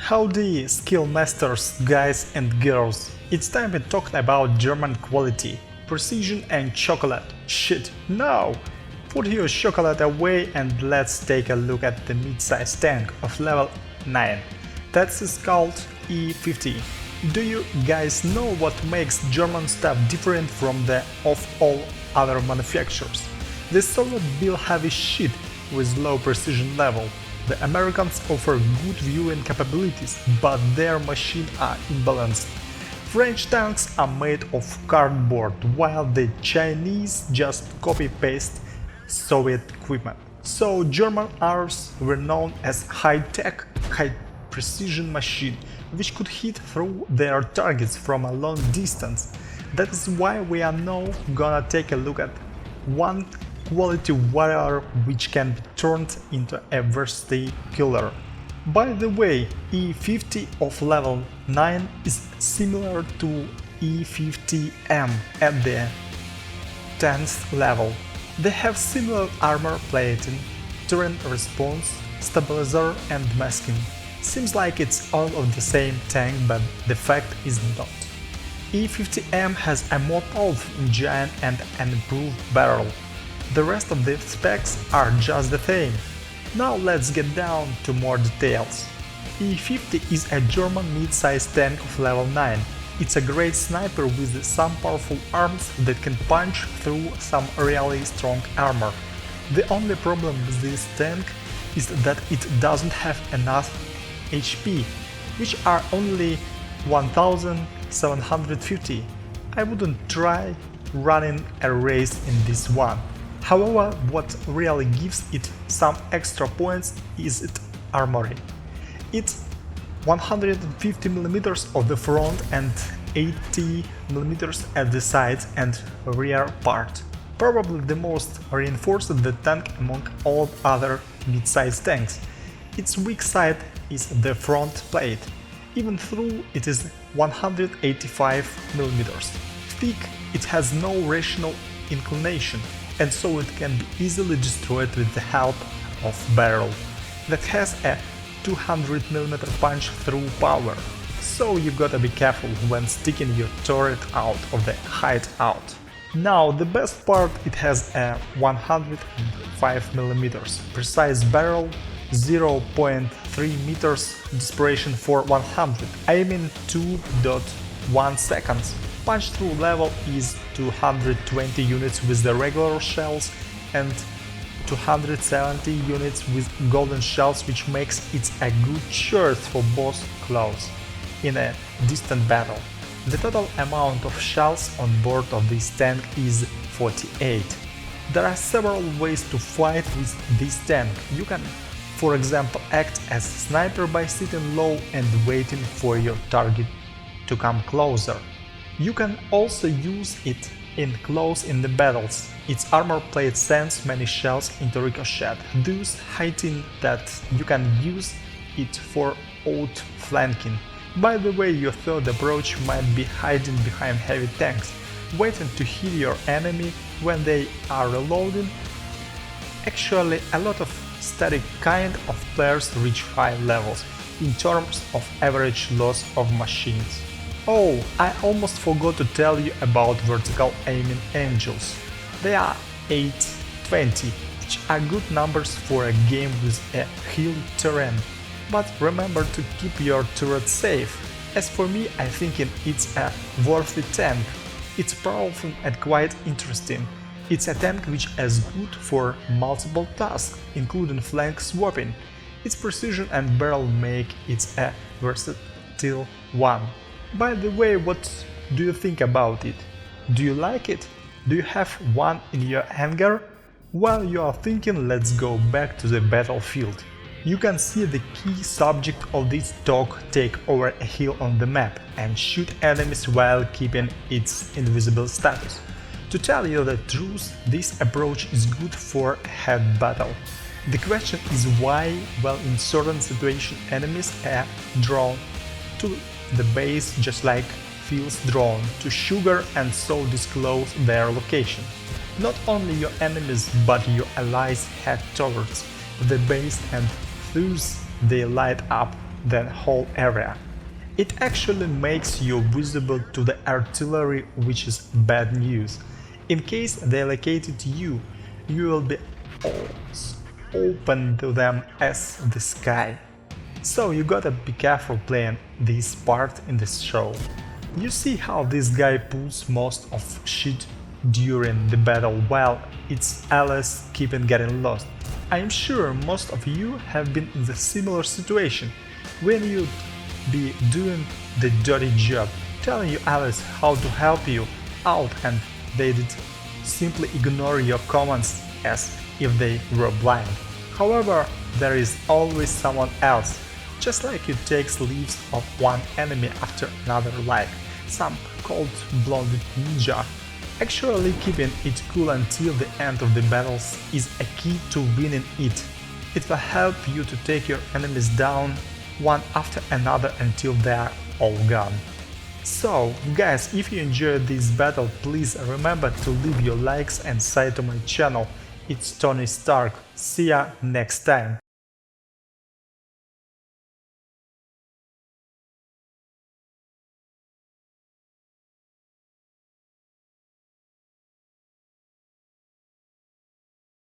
Howdy, skill masters, guys and girls. It's time we talked about German quality, precision and chocolate. Shit, no! Put your chocolate away and let's take a look at the mid-size tank of level 9. That's called E50. Do you guys know what makes German stuff different from the of all other manufacturers? They solid build heavy shit with low precision level. The Americans offer good viewing capabilities, but their machines are imbalanced. French tanks are made of cardboard, while the Chinese just copy-paste Soviet equipment. So German arms were known as high-tech, high-precision machine, which could hit through their targets from a long distance. That is why we are now gonna take a look at one quality warrior which can be turned into a versatile killer. By the way, E50 of level 9 is similar to E50M at the 10th level. They have similar armor plating, terrain response, stabilizer and masking. Seems like it's all of the same tank, but the fact is not. E50M has a more powerful engine and an improved barrel. The rest of the specs are just the same. Now let's get down to more details. E50 is a German mid-size tank of level 9. It's a great sniper with some powerful arms that can punch through some really strong armor. The only problem with this tank is that it doesn't have enough HP, which are only 1750. I wouldn't try running a race in this one. However, what really gives it some extra points is its armory. It's 150mm on the front and 80mm at the sides and rear part. Probably the most reinforced the tank among all other mid-size tanks. Its weak side is the front plate, even though it is 185mm thick. It has no rational inclination, and so it can be easily destroyed with the help of barrel that has a 200mm punch-through power. So you gotta be careful when sticking your turret out of the hideout. Now the best part, it has a 105mm precise barrel, 0.3 meters dispersion for 100, aiming 2.1 seconds. Punch-through level is 220 units with the regular shells and 270 units with golden shells, which makes it a good choice for both close in a distant battle. The total amount of shells on board of this tank is 48. There are several ways to fight with this tank. You can, for example, act as a sniper by sitting low and waiting for your target to come closer. You can also use it in close in the battles. Its armor plate sends many shells into ricochet, thus hiding that you can use it for outflanking. By the way, your third approach might be hiding behind heavy tanks, waiting to hit your enemy when they are reloading. Actually, a lot of static kind of players reach high levels in terms of average loss of machines. Oh, I almost forgot to tell you about vertical aiming angels. They are 820, which are good numbers for a game with a hill terrain. But remember to keep your turret safe. As for me, I think it's a worthy tank. It's powerful and quite interesting. It's a tank which is good for multiple tasks, including flank swapping. Its precision and barrel make it a versatile one. By the way, what do you think about it? Do you like it? Do you have one in your hangar? While you are thinking, let's go back to the battlefield. You can see the key subject of this talk take over a hill on the map and shoot enemies while keeping its invisible status. To tell you the truth, this approach is good for a head battle. The question is why, well, in certain situations enemies are drawn to the base just like fields drawn to sugar and so disclose their location. Not only your enemies but your allies head towards the base and thus they light up the whole area. It actually makes you visible to the artillery, which is bad news. In case they locate you, you will be as open to them as the sky. So you gotta be careful playing this part in this show. You see how this guy pulls most of shit during the battle while its allies keep getting lost. I'm sure most of you have been in the similar situation, when you'd be doing the dirty job, telling your allies how to help you out and they'd simply ignore your commands as if they were blind. However, there is always someone else, just like you take sleeves of one enemy after another, like some cold-blooded ninja. Actually keeping it cool until the end of the battles is a key to winning it. It will help you to take your enemies down one after another until they are all gone. So guys, if you enjoyed this battle, please remember to leave your likes and subscribe to my channel. It's Tony Stark. See ya next time.